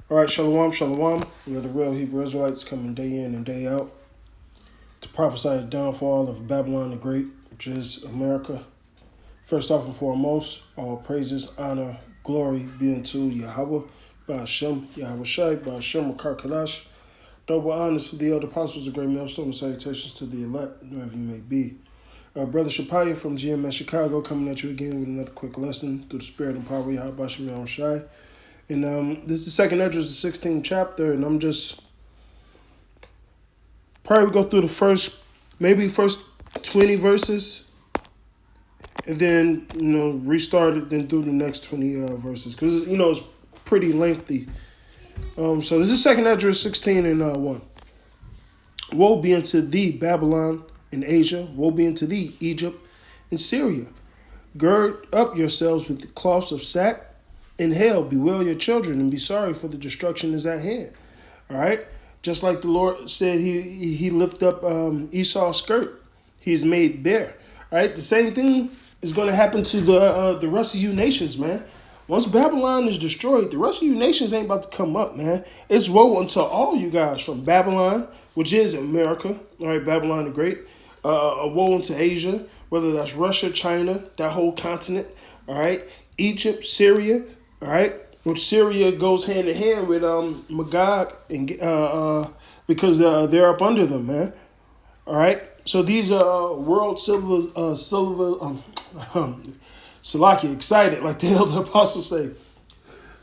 All right, shalom, shalom. We are the real Hebrew Israelites coming day in and day out to prophesy the downfall of Babylon the Great, which is America. First off and foremost, all praises, honor, glory be unto Yahweh, Ba'ashem, Yahweh Shai, Ba'ashem, Makar Kadash. Double honors to the elder apostles, the great millstone, and salutations to the elect, wherever you may be. Brother Shapaya from GMS Chicago coming at you again with another quick lesson through the spirit and power of Yahweh, Ba'ashem, Yahweh Shai. And this is the second EDRAS, the 16th chapter, and I'm just probably go through the first 20 verses, and then restart it, then do the next 20 verses because it's pretty lengthy. So this is second EDRAS 16 and 1. Woe be unto thee, Babylon and Asia. Woe be unto thee, Egypt and Syria. Gird up yourselves with the cloths of sack. In hell, bewail your children and be sorry, for the destruction is at hand. All right? Just like the Lord said he lift up Esau's skirt. He's made bare. All right? The same thing is going to happen to the rest of you nations, man. Once Babylon is destroyed, the rest of you nations ain't about to come up, man. It's woe unto all you guys from Babylon, which is America. All right? Babylon the Great. A woe unto Asia, whether that's Russia, China, that whole continent. All right? Egypt, Syria. All right, which Syria goes hand in hand with Magog, and because they're up under them, man. All right, so these world Salakia, excited, like the elder apostles say,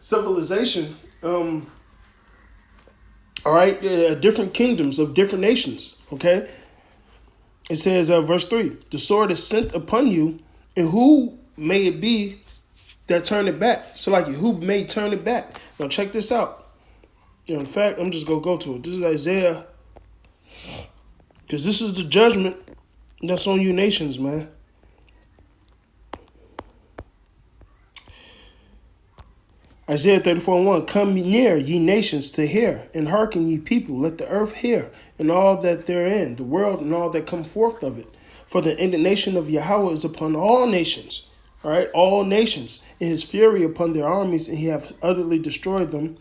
civilization. All right, different kingdoms of different nations. Okay, it says verse 3: the sword is sent upon you, and who may it be that turn it back? So like who may turn it back? Now check this out. In fact, I'm just gonna go to it. This is Isaiah, because this is the judgment that's on you nations, man. Isaiah 34:1. Come near, ye nations, to hear, and hearken, ye people. Let the earth hear, and all that therein, the world and all that come forth of it. For the indignation of Yahweh is upon all nations. All right, all nations, and his fury upon their armies, and he hath utterly destroyed them.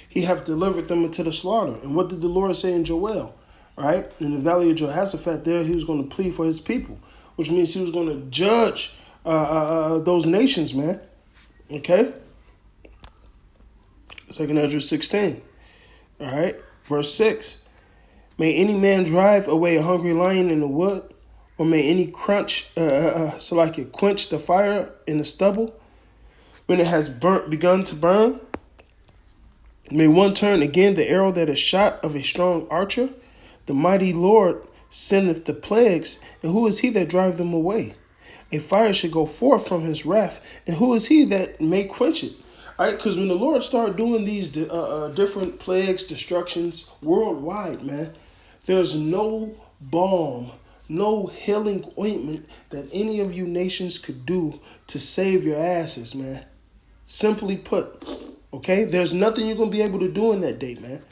He hath delivered them into the slaughter. And what did the Lord say in Joel? All right, in the valley of Jehoshaphat, there he was going to plead for his people, which means he was going to judge those nations, man. Okay, second EDRAS 16. All right, verse 6. May any man drive away a hungry lion in the wood, or may any quench the fire in the stubble when it has begun to burn? May one turn again the arrow that is shot of a strong archer? The mighty Lord sendeth the plagues, and who is he that drive them away? A fire should go forth from his wrath, and who is he that may quench it? All right, because when the Lord started doing these different plagues, destructions worldwide, man, there's no balm, no healing ointment that any of you nations could do to save your asses, man. Simply put, okay? There's nothing you're going to be able to do in that day, man.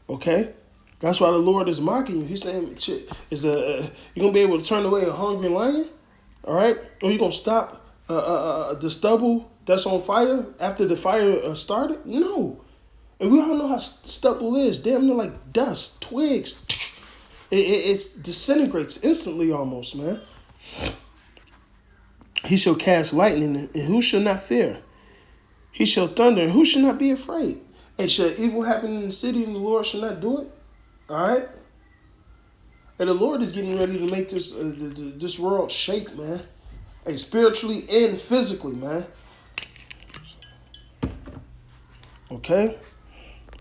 Okay? That's why the Lord is mocking you. He's saying, shit, you're going to be able to turn away a hungry lion? All right? Or you're going to stop the stubble that's on fire after the fire started? No. And we all know how stubble is. Damn near like dust, twigs. It disintegrates instantly almost, man. He shall cast lightning, and who shall not fear? He shall thunder, and who shall not be afraid? And shall evil happen in the city, and the Lord shall not do it? All right? And the Lord is getting ready to make this world shake, man. Hey, spiritually and physically, man. Okay?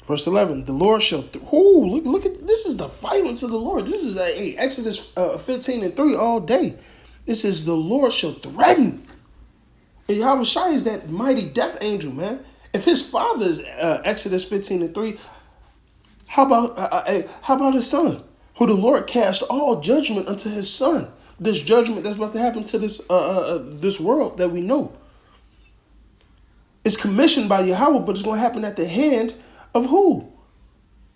Verse 11, the Lord shall... look at... This is the violence of the Lord. This is Exodus 15 and 3 all day. This is the Lord shall threaten. And Yahweh Shai is that mighty death angel, man. If his father is Exodus 15 and 3, how about his son? Who the Lord cast all judgment unto his son. This judgment that's about to happen to this world that we know. It's commissioned by Yahweh, but it's going to happen at the hand of who?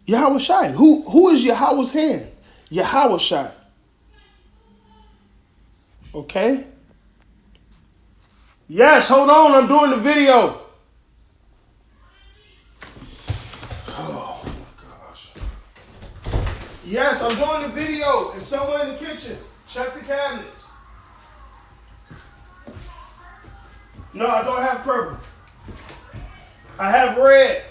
Yahweh Shai. Who is Yahweh's hand? Yahweh Shai. Okay? Yes, hold on. I'm doing the video. Oh my gosh. Yes, I'm doing the video. It's somewhere in the kitchen. Check the cabinets. No, I don't have purple. I have red.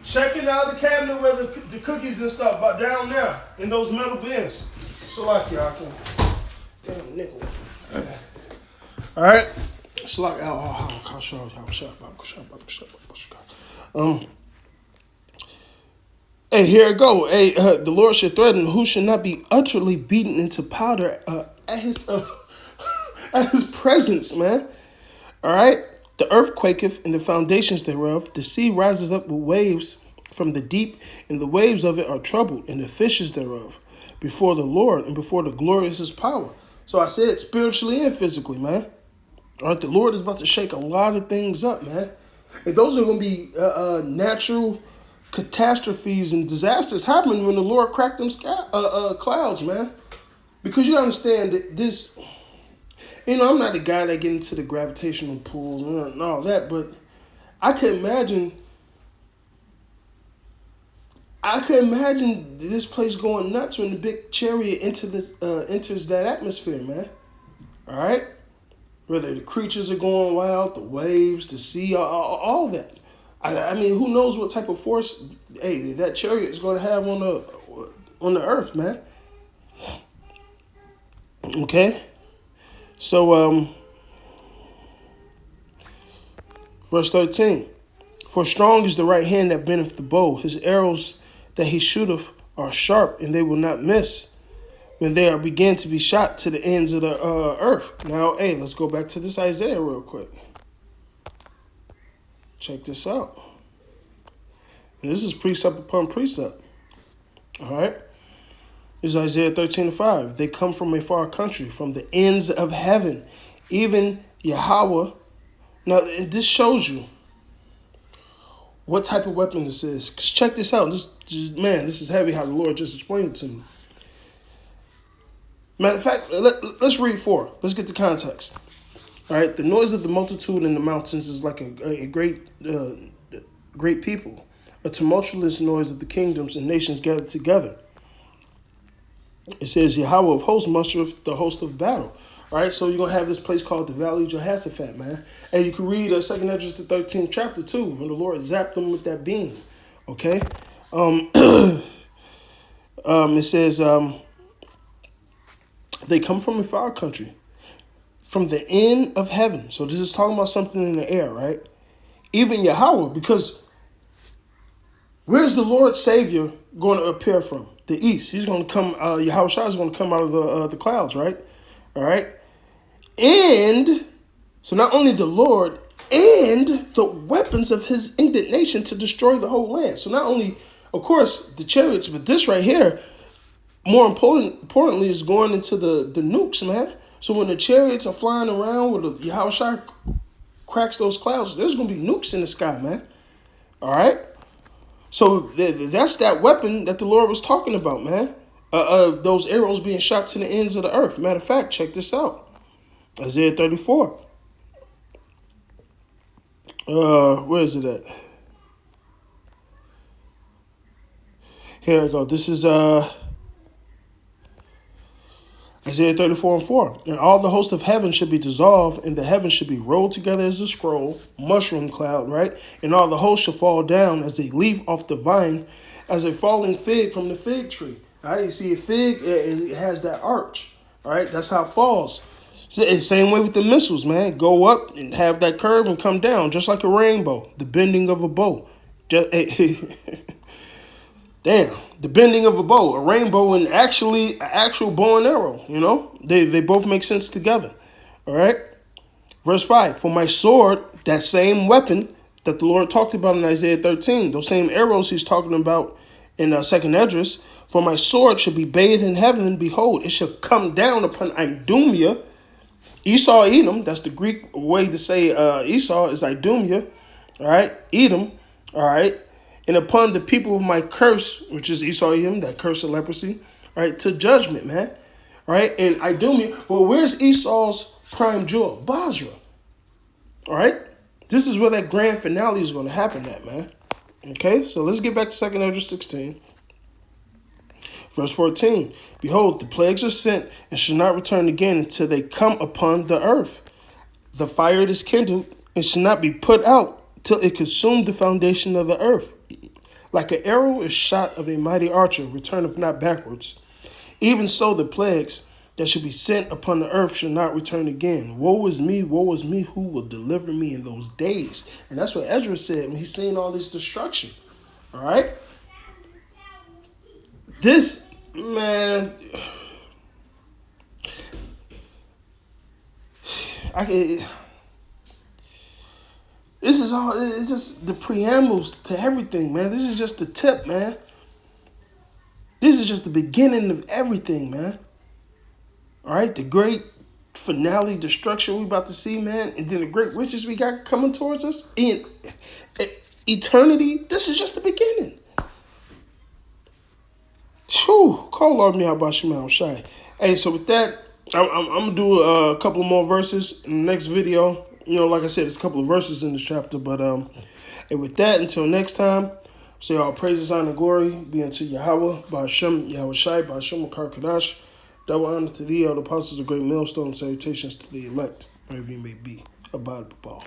Check in the other cabinet where the cookies and stuff, but down there in those metal bins. Slack, y'all. Damn nickel. All right. Slack. Hey, here it go. Hey, the Lord should threaten who should not be utterly beaten into powder at his at his presence, man. All right. The earth quaketh and the foundations thereof. The sea rises up with waves from the deep, and the waves of it are troubled, and the fishes thereof, before the Lord and before the glorious his power. So I said spiritually and physically, man. All right, the Lord is about to shake a lot of things up, man. And those are going to be natural catastrophes and disasters happening when the Lord cracked them clouds, man. Because you understand that this... You know, I'm not the guy that get into the gravitational pull and all that, but I could imagine this place going nuts when the big chariot enters that atmosphere, man. All right? Whether the creatures are going wild, the waves, the sea, all that. I mean, who knows what type of force, hey, that chariot is going to have on the earth, man. Okay? So, verse 13. For strong is the right hand that bendeth the bow. His arrows that he shooteth are sharp, and they will not miss when they are begin to be shot to the ends of the earth. Now, hey, let's go back to this Isaiah real quick. Check this out. And this is precept upon precept. All right? This is Isaiah 13:5. They come from a far country, from the ends of heaven, even Yahweh. Now, this shows you what type of weapon this is. Check this out. This is heavy how the Lord just explained it to me. Matter of fact, let's read 4. Let's get the context. All right. The noise of the multitude in the mountains is like a great people. A tumultuous noise of the kingdoms and nations gathered together. It says, Yahweh of hosts mustereth the host of battle. All right, so you're going to have this place called the Valley of Jehoshaphat, man. And you can read 2 EDRAS, the 13th chapter, too, when the Lord zapped them with that beam. Okay? It says, they come from a far country, from the end of heaven. So this is talking about something in the air, right? Even Yahweh, because where's the Lord Savior going to appear from? The east. He's going to come, Yahweh Shai is going to come out of the clouds, right? All right? And so not only the Lord and the weapons of his indignation to destroy the whole land. So not only, of course, the chariots, but this right here, more importantly, is going into the nukes, man. So when the chariots are flying around with the Yahweh Shai cracks those clouds, there's going to be nukes in the sky, man. All right? So that's that weapon that the Lord was talking about, man. Those arrows being shot to the ends of the earth. Matter of fact, check this out. Isaiah 34. Where is it at? Here we go. This is Isaiah 34:4. And all the host of heaven should be dissolved, and the heavens should be rolled together as a scroll, mushroom cloud, right? And all the hosts shall fall down as a leaf off the vine, as a falling fig from the fig tree. All right, you see a fig, it has that arch. All right, that's how it falls. So it's the same way with the missiles, man. Go up and have that curve and come down, just like a rainbow, the bending of a bow. Damn, the bending of a bow, a rainbow, and actually an actual bow and arrow, you know? They both make sense together, all right? Verse 5, for my sword, that same weapon that the Lord talked about in Isaiah 13, those same arrows he's talking about in 2 EDRAS, for my sword shall be bathed in heaven, and behold, it shall come down upon Idumea, Esau, Edom, that's the Greek way to say Esau is Idumea, all right? Edom, all right? And upon the people of my curse, which is Esau, Edom, that curse of leprosy, right, to judgment, man. All right, and Idumea, well, where's Esau's prime jewel? Basra. All right, this is where that grand finale is going to happen at, man. Okay, so let's get back to 2 Esdras 16. Verse 14. Behold, the plagues are sent and shall not return again until they come upon the earth. The fire is kindled and shall not be put out till it consume the foundation of the earth. Like an arrow is shot of a mighty archer, returneth not backwards. Even so the plagues that should be sent upon the earth shall not return again. Woe is me, who will deliver me in those days? And that's what Esdras said when he's seeing all this destruction. All right? This, man, this is all, it's just the preambles to everything, man. This is just the tip, man. This is just the beginning of everything, man. All right, the great finale destruction we about to see, man, and then the great riches we got coming towards us in eternity. This is just the beginning. Whew, call Lord me out by Shema Shai. Hey, so with that, I'm gonna do a couple more verses in the next video. You know, like I said, there's a couple of verses in this chapter, but and with that, until next time, say all praises, honor, glory be unto Yahweh, Ba'ashem, Yahweh Shai, Ba'ashem, Makar Kadash. Double honor to thee, all the apostles of great millstone, salutations to the elect, wherever you may be. Abad Babal.